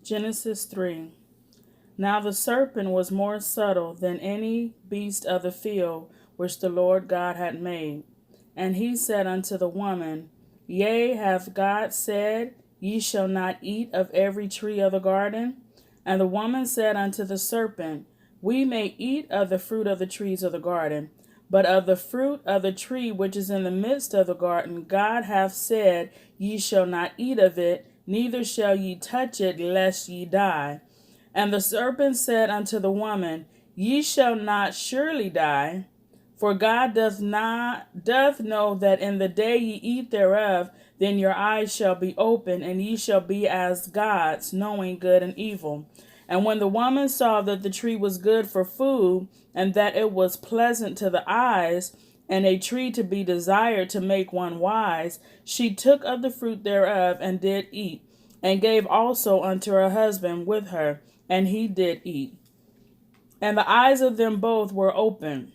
Genesis 3. Now the serpent was more subtle than any beast of the field which the Lord God had made. And he said unto the woman, Yea, hath God said, Ye shall not eat of every tree of the garden? And the woman said unto the serpent, We may eat of the fruit of the trees of the garden, but of the fruit of the tree which is in the midst of the garden, God hath said, Ye shall not eat of it, neither shall ye touch it, lest ye die. And the serpent said unto the woman, Ye shall not surely die, for God doth know that in the day ye eat thereof, then your eyes shall be opened, and ye shall be as gods, knowing good and evil. And when the woman saw that the tree was good for food, and that it was pleasant to the eyes, and a tree to be desired to make one wise, she took of the fruit thereof, and did eat, and gave also unto her husband with her, and he did eat. And the eyes of them both were open,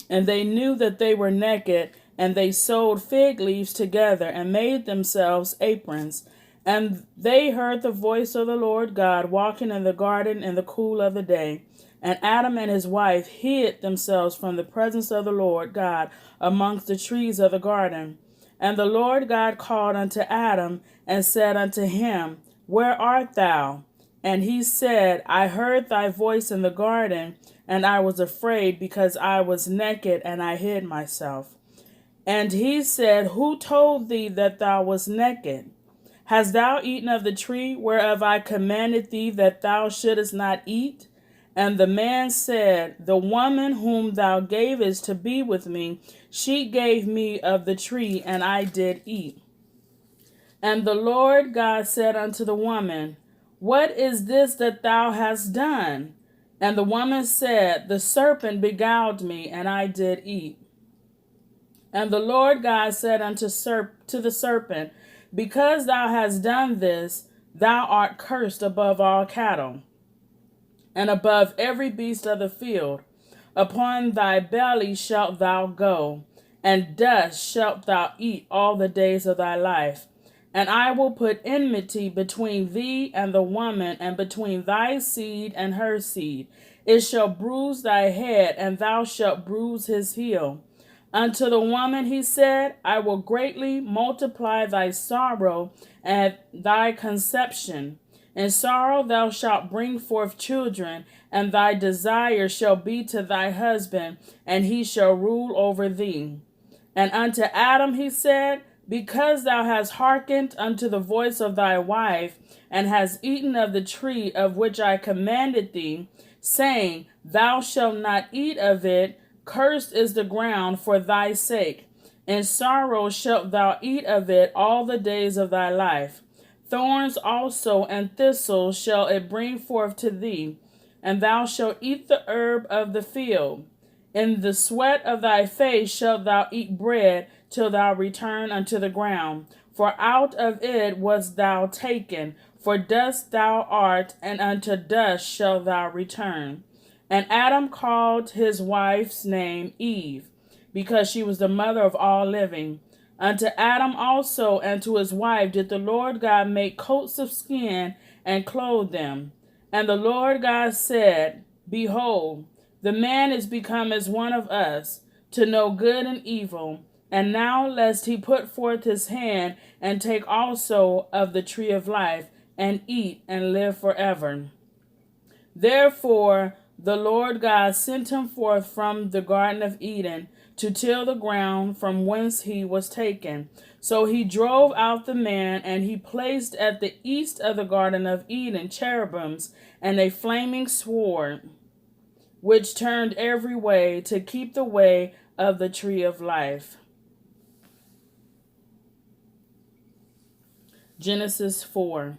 and they knew that they were naked, and they sewed fig leaves together, and made themselves aprons. And they heard the voice of the Lord God walking in the garden in the cool of the day. And Adam and his wife hid themselves from the presence of the Lord God amongst the trees of the garden. And the Lord God called unto Adam, and said unto him, Where art thou? And he said, I heard thy voice in the garden, and I was afraid, because I was naked, and I hid myself. And he said, Who told thee that thou wast naked? Hast thou eaten of the tree whereof I commanded thee that thou shouldest not eat? And the man said, The woman whom thou gavest to be with me, she gave me of the tree, and I did eat. And the Lord God said unto the woman, What is this that thou hast done? And the woman said, The serpent beguiled me, and I did eat. And the Lord God said unto the serpent, Because thou hast done this, thou art cursed above all cattle, and above every beast of the field. Upon thy belly shalt thou go, and dust shalt thou eat all the days of thy life. And I will put enmity between thee and the woman, and between thy seed and her seed. It shall bruise thy head, and thou shalt bruise his heel. Unto the woman he said, I will greatly multiply thy sorrow and thy conception. In sorrow thou shalt bring forth children, and thy desire shall be to thy husband, and he shall rule over thee. And unto Adam he said, Because thou hast hearkened unto the voice of thy wife, and hast eaten of the tree of which I commanded thee, saying, Thou shalt not eat of it, cursed is the ground for thy sake. In sorrow shalt thou eat of it all the days of thy life. Thorns also and thistles shall it bring forth to thee, and thou shalt eat the herb of the field. In the sweat of thy face shalt thou eat bread till thou return unto the ground. For out of it wast thou taken, for dust thou art, and unto dust shalt thou return. And Adam called his wife's name Eve, because she was the mother of all living. Unto Adam also and to his wife did the Lord God make coats of skin and clothe them. And the Lord God said, Behold, the man is become as one of us, to know good and evil. And now lest he put forth his hand and take also of the tree of life, and eat and live forever. Therefore the Lord God sent him forth from the Garden of Eden to till the ground from whence he was taken. So he drove out the man, and he placed at the east of the Garden of Eden cherubims and a flaming sword, which turned every way to keep the way of the tree of life. Genesis 4.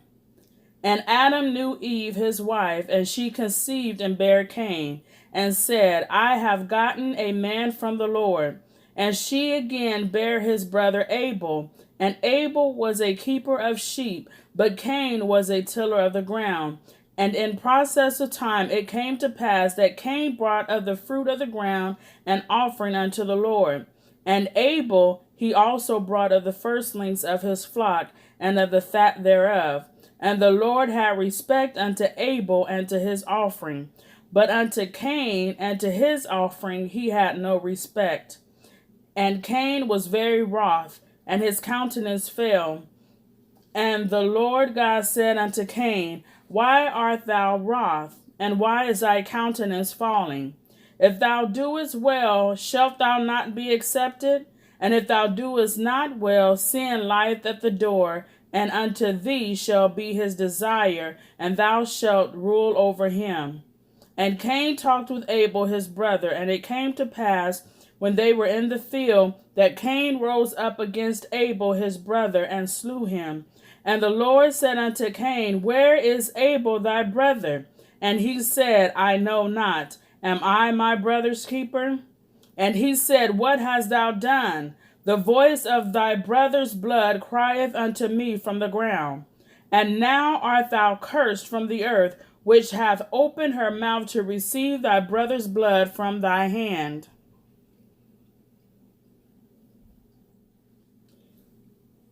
And Adam knew Eve his wife, and she conceived and bare Cain, and said, I have gotten a man from the Lord. And she again bare his brother Abel. And Abel was a keeper of sheep, but Cain was a tiller of the ground. And in process of time it came to pass that Cain brought of the fruit of the ground an offering unto the Lord. And Abel he also brought of the firstlings of his flock, and of the fat thereof. And the Lord had respect unto Abel and to his offering, but unto Cain and to his offering he had no respect. And Cain was very wroth, and his countenance fell. And the Lord God said unto Cain, Why art thou wroth, and why is thy countenance falling? If thou doest well, shalt thou not be accepted? And if thou doest not well, sin lieth at the door, and unto thee shall be his desire, and thou shalt rule over him. And Cain talked with Abel his brother, and it came to pass, when they were in the field, that Cain rose up against Abel his brother, and slew him. And the Lord said unto Cain, Where is Abel thy brother? And he said, I know not. Am I my brother's keeper? And he said, What hast thou done? The voice of thy brother's blood crieth unto me from the ground. And now art thou cursed from the earth, which hath opened her mouth to receive thy brother's blood from thy hand.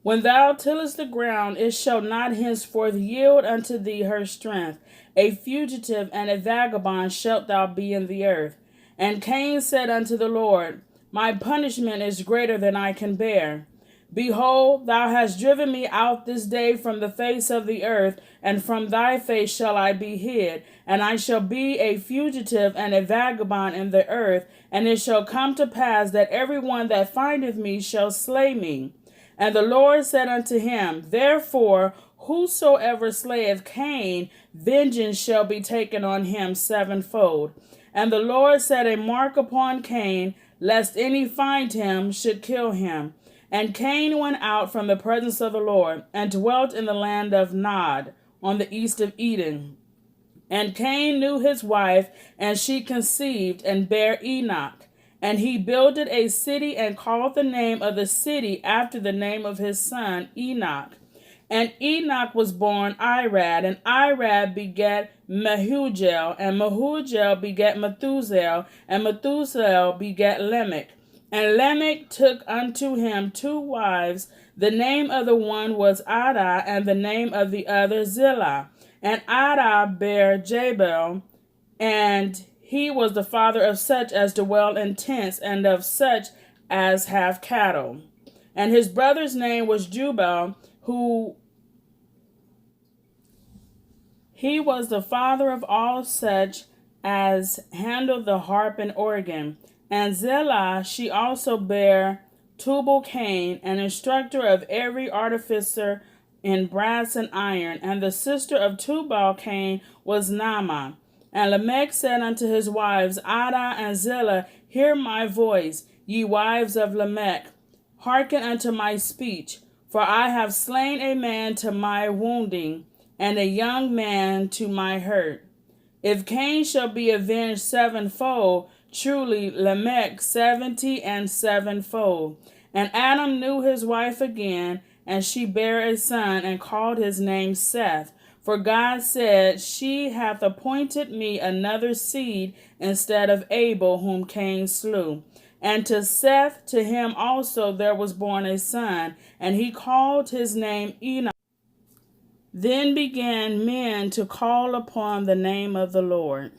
When thou tillest the ground, it shall not henceforth yield unto thee her strength. A fugitive and a vagabond shalt thou be in the earth. And Cain said unto the Lord, My punishment is greater than I can bear. Behold, thou hast driven me out this day from the face of the earth, and from thy face shall I be hid, and I shall be a fugitive and a vagabond in the earth, and it shall come to pass that every one that findeth me shall slay me. And the Lord said unto him, Therefore, whosoever slayeth Cain, vengeance shall be taken on him sevenfold. And the Lord set a mark upon Cain, lest any find him should kill him. And Cain went out from the presence of the Lord, and dwelt in the land of Nod, on the east of Eden. And Cain knew his wife, and she conceived, and bare Enoch. And he builded a city, and called the name of the city after the name of his son Enoch. And Enoch was born Irad, and Irad begat Mehujael, and Mehujael begat Methusael, and Methusael begat Lamech. And Lamech took unto him 2 wives. The name of the one was Adah, and the name of the other Zillah. And Adah bare Jabal, and he was the father of such as dwell in tents, and of such as have cattle. And his brother's name was Jubal, who he was the father of all such as handle the harp and organ. And Zillah, she also bare Tubal-Cain, an instructor of every artificer in brass and iron. And the sister of Tubal-Cain was Naamah. And Lamech said unto his wives, Adah and Zillah, Hear my voice, ye wives of Lamech. Hearken unto my speech. For I have slain a man to my wounding, and a young man to my hurt. If Cain shall be avenged sevenfold, truly Lamech 70 and sevenfold. And Adam knew his wife again, and she bare a son, and called his name Seth. For God said, She hath appointed me another seed instead of Abel, whom Cain slew. And to Seth, to him also there was born a son, and he called his name Enoch. Then began men to call upon the name of the Lord.